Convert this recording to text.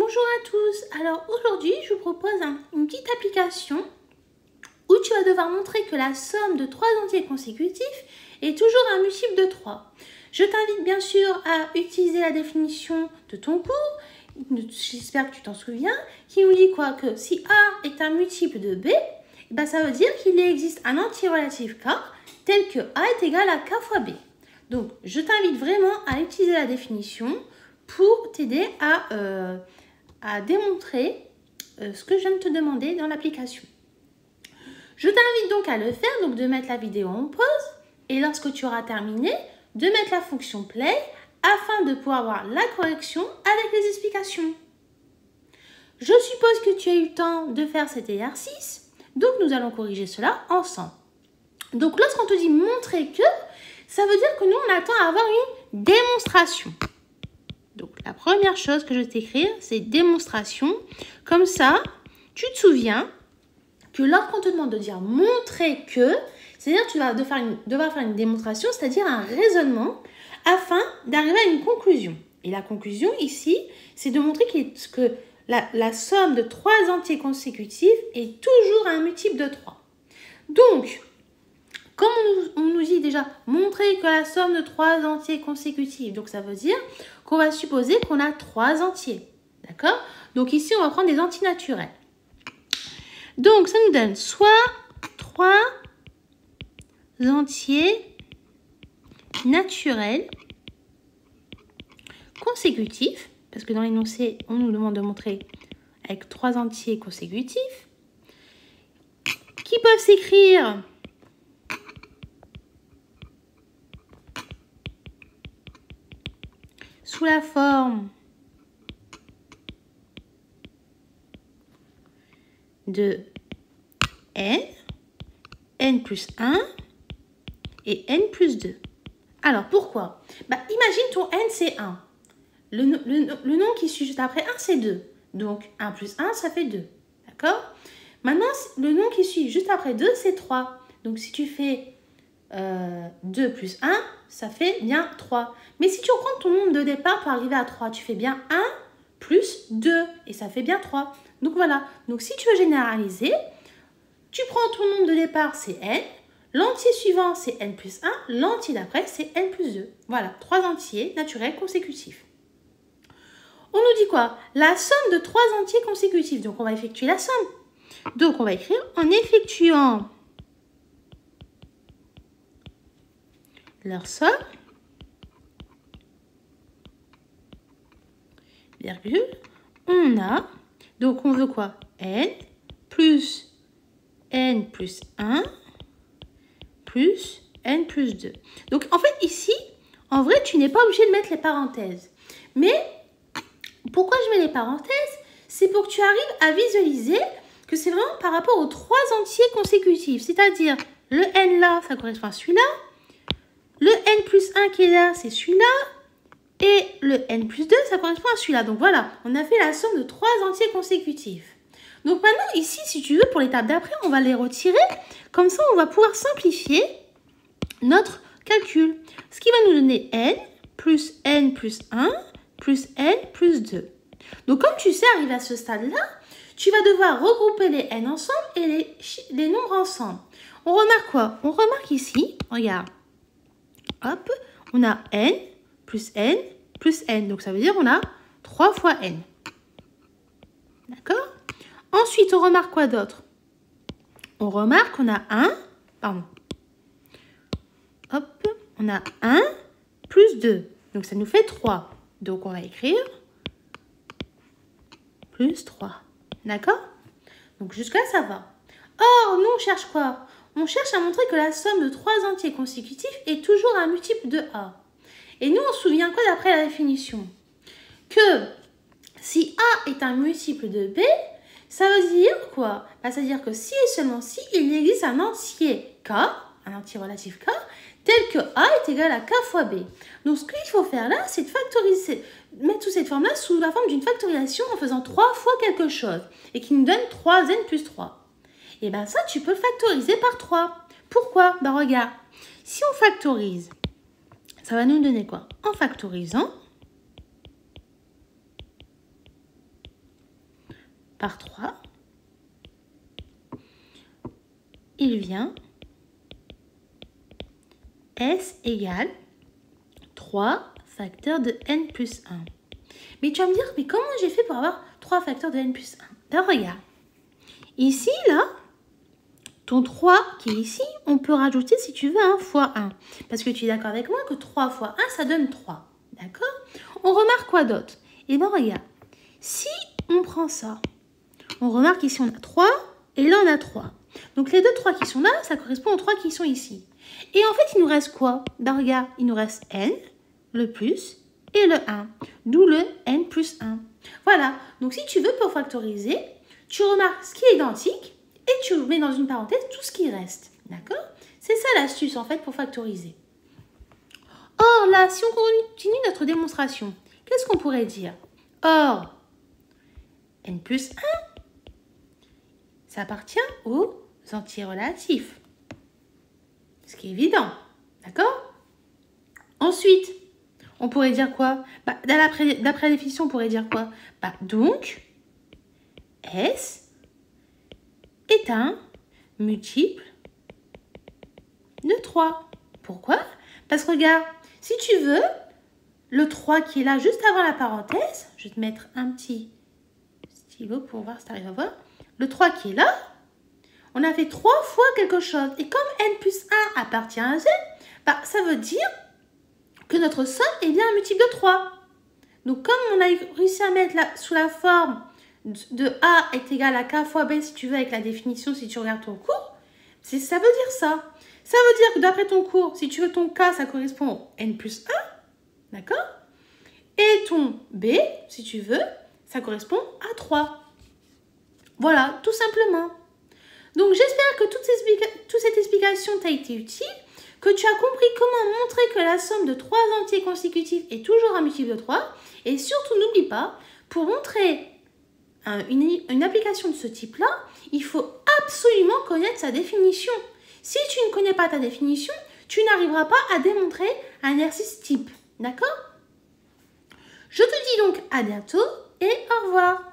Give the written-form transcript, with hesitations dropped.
Bonjour à tous. Alors aujourd'hui, je vous propose une petite application où tu vas devoir montrer que la somme de 3 entiers consécutifs est toujours un multiple de 3. Je t'invite bien sûr à utiliser la définition de ton cours, j'espère que tu t'en souviens, qui nous dit quoi? Que si A est un multiple de B, ben ça veut dire qu'il existe un entier relatif K tel que A est égal à K fois B. Donc, je t'invite vraiment à utiliser la définition pour t'aider à démontrer ce que je viens de te demander dans l'application. Je t'invite donc à le faire, donc de mettre la vidéo en pause et lorsque tu auras terminé, de mettre la fonction play afin de pouvoir voir la correction avec les explications. Je suppose que tu as eu le temps de faire cet exercice, donc nous allons corriger cela ensemble. Donc lorsqu'on te dit montrer que, ça veut dire que nous on attend à avoir une démonstration. Donc la première chose que je vais t'écrire, c'est démonstration. Comme ça, tu te souviens que lorsqu'on te demande de dire montrer que, c'est-à-dire que tu vas devoir faire une démonstration, c'est-à-dire un raisonnement, afin d'arriver à une conclusion. Et la conclusion ici, c'est de montrer que la somme de 3 entiers consécutifs est toujours un multiple de 3. Donc, comme on nous dit déjà, montrer que la somme de 3 entiers consécutifs, donc ça veut dire qu'on va supposer qu'on a 3 entiers. D'accord? Donc ici, on va prendre des entiers naturels. Donc, ça nous donne soit 3 entiers naturels consécutifs, parce que dans l'énoncé, on nous demande de montrer avec 3 entiers consécutifs, qui peuvent s'écrire sous la forme de n plus 1 et n plus 2. Alors, pourquoi? Imagine ton n, c'est 1. Le nom qui suit juste après 1, c'est 2. Donc, 1 plus 1, ça fait 2. D'accord? Maintenant, le nom qui suit juste après 2, c'est 3. Donc, si tu fais 2 plus 1, ça fait bien 3. Mais si tu reprends ton nombre de départ pour arriver à 3, tu fais bien 1 plus 2. Et ça fait bien 3. Donc, voilà. Donc, si tu veux généraliser, tu prends ton nombre de départ, c'est n. L'entier suivant, c'est n plus 1. L'entier d'après, c'est n plus 2. Voilà, 3 entiers naturels consécutifs. On nous dit quoi? La somme de 3 entiers consécutifs. Donc, on va effectuer la somme. Donc, on va écrire en effectuant leur somme, virgule, on a, donc on veut quoi? N plus 1 plus n plus 2. Donc, en fait, ici, en vrai, tu n'es pas obligé de mettre les parenthèses. Mais, pourquoi je mets les parenthèses? C'est pour que tu arrives à visualiser que c'est vraiment par rapport aux 3 entiers consécutifs. C'est-à-dire, le n là, ça correspond à celui-là. Le n plus 1 qui est là, c'est celui-là. Et le n plus 2, ça correspond à celui-là. Donc, voilà, on a fait la somme de 3 entiers consécutifs. Donc, maintenant, ici, si tu veux, pour l'étape d'après, on va les retirer. Comme ça, on va pouvoir simplifier notre calcul. Ce qui va nous donner n plus 1 plus n plus 2. Donc, comme tu sais, arrivé à ce stade-là, tu vas devoir regrouper les n ensemble et les nombres ensemble. On remarque quoi? On remarque ici, regarde, hop, on a n plus n plus n. Donc, ça veut dire qu'on a 3 fois n. D'accord? Ensuite, on remarque quoi d'autre? On remarque qu'on a hop, on a 1 plus 2. Donc, ça nous fait 3. Donc, on va écrire plus 3. D'accord? Donc, jusque-là, ça va. Or, nous, on cherche quoi? On cherche à montrer que la somme de 3 entiers consécutifs est toujours un multiple de A. Et nous, on se souvient quoi d'après la définition? Que si A est un multiple de B, ça veut dire quoi? Ça veut dire que si et seulement si il existe un entier K, un entier relatif K, tel que A est égal à K fois B. Donc, ce qu'il faut faire là, c'est de factoriser, mettre toute cette forme-là sous la forme d'une factorisation en faisant 3 fois quelque chose et qui nous donne 3n plus 3. Et bien ça, tu peux le factoriser par 3. Pourquoi? Regarde, si on factorise, ça va nous donner quoi? En factorisant, par 3, il vient S égale 3 facteurs de n plus 1. Mais tu vas me dire, mais comment j'ai fait pour avoir 3 facteurs de n plus 1? Alors regarde, ici, là, ton 3 qui est ici, on peut rajouter, si tu veux, 1 fois 1. Parce que tu es d'accord avec moi que 3 fois 1, ça donne 3. D'accord? On remarque quoi d'autre? Eh bien, regarde, si on prend ça, on remarque ici, on a 3, et là, on a 3. Donc, les deux 3 qui sont là, ça correspond aux 3 qui sont ici. Et en fait, il nous reste quoi? Ben, regarde, il nous reste n, le plus, et le 1. D'où le n plus 1. Voilà. Donc, si tu veux, pour factoriser, tu remarques ce qui est identique et tu mets dans une parenthèse tout ce qui reste. D'accord? C'est ça l'astuce, en fait, pour factoriser. Or, là, si on continue notre démonstration, qu'est-ce qu'on pourrait dire? Or, n plus 1, ça appartient aux entiers relatifs. Ce qui est évident. D'accord? Ensuite, on pourrait dire quoi? Bah, d'après la définition, on pourrait dire quoi? Bah, donc, S est un multiple de 3. Pourquoi? Parce que regarde, si tu veux, le 3 qui est là juste avant la parenthèse, je vais te mettre un petit stylo pour voir si tu arrives à voir. Le 3 qui est là, on a fait 3 fois quelque chose. Et comme n plus 1 appartient à z, bah, ça veut dire que notre somme est bien un multiple de 3. Donc, comme on a réussi à mettre sous la forme de A est égal à K fois B, si tu veux, avec la définition, si tu regardes ton cours, ça veut dire ça. Ça veut dire que d'après ton cours, si tu veux ton K, ça correspond au n plus 1, d'accord? Et ton B, si tu veux, ça correspond à 3. Voilà, tout simplement. Donc, j'espère que toute cette explication t'a été utile, que tu as compris comment montrer que la somme de 3 entiers consécutifs est toujours un multiple de 3. Et surtout, n'oublie pas, pour montrer une application de ce type-là, il faut absolument connaître sa définition. Si tu ne connais pas ta définition, tu n'arriveras pas à démontrer un exercice type. D'accord? Je te dis donc à bientôt et au revoir.